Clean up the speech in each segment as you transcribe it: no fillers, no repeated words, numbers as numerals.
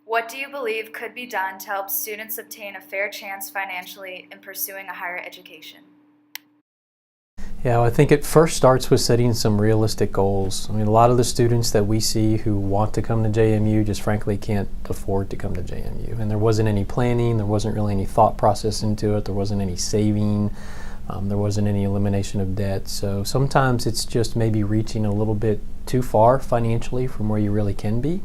What do you believe could be done to help students obtain a fair chance financially in pursuing a higher education? Yeah, I think it first starts with setting some realistic goals. I mean, a lot of the students that we see who want to come to JMU just frankly can't afford to come to JMU. And there wasn't any planning, there wasn't really any thought process into it, there wasn't any saving, there wasn't any elimination of debt. So sometimes it's just maybe reaching a little bit too far financially from where you really can be.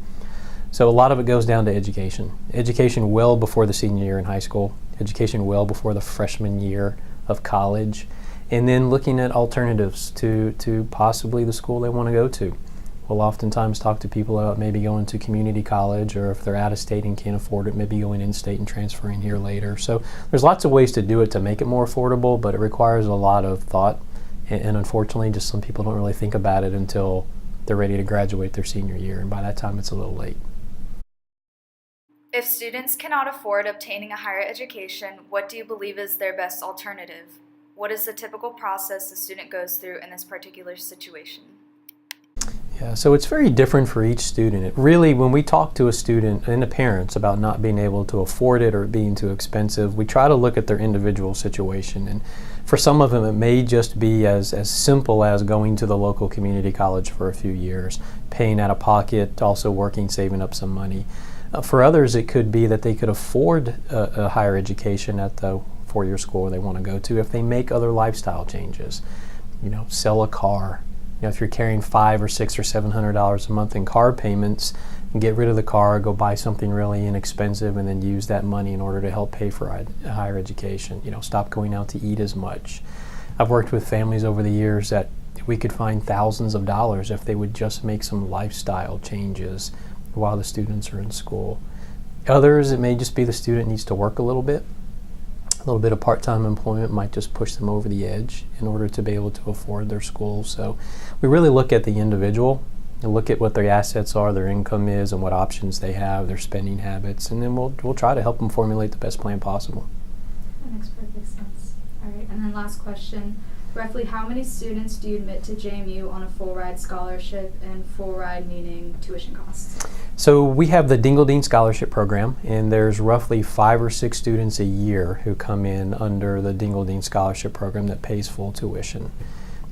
So a lot of it goes down to education. Education well before the senior year in high school, education well before the freshman year of college, and then looking at alternatives to possibly the school they want to go to. We'll oftentimes talk to people about maybe going to community college, or if they're out of state and can't afford it, maybe going in-state and transferring here later. So there's lots of ways to do it to make it more affordable, but it requires a lot of thought, and unfortunately just some people don't really think about it until they're ready to graduate their senior year, and by that time it's a little late. If students cannot afford obtaining a higher education, what do you believe is their best alternative? What is the typical process a student goes through in this particular situation? Yeah, so it's very different for each student. It really, when we talk to a student and the parents about not being able to afford it or it being too expensive, we try to look at their individual situation. And for some of them, it may just be as simple as going to the local community college for a few years, paying out of pocket, also working, saving up some money. For others, it could be that they could afford a higher education at the four-year school they want to go to if they make other lifestyle changes. You know, sell a car. You know, if you're carrying $500 or $600 or $700 a month in car payments, get rid of the car, go buy something really inexpensive, and then use that money in order to help pay for a higher education. You know, stop going out to eat as much. I've worked with families over the years that we could find thousands of dollars if they would just make some lifestyle changes while the students are in school. Others, it may just be the student needs to work a little bit. A little bit of part-time employment might just push them over the edge in order to be able to afford their school. So we really look at the individual and look at what their assets are, their income is, and what options they have, their spending habits, and then we'll try to help them formulate the best plan possible. That makes perfect sense. All right, and then last question. Roughly how many students do you admit to JMU on a full ride scholarship, and full ride meaning tuition costs? So we have the Dingle-Dean Scholarship Program, and there's roughly 5 or 6 students a year who come in under the Dingle-Dean Scholarship Program that pays full tuition.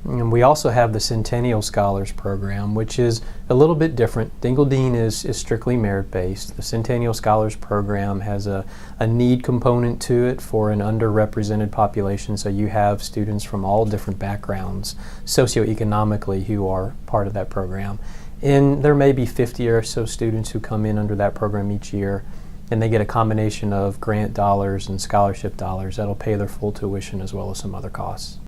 And we also have the Centennial Scholars Program, which is a little bit different. Dingle-Dean is strictly merit-based. The Centennial Scholars Program has a need component to it for an underrepresented population, so you have students from all different backgrounds socioeconomically who are part of that program. And there may be 50 or so students who come in under that program each year, and they get a combination of grant dollars and scholarship dollars that'll pay their full tuition as well as some other costs.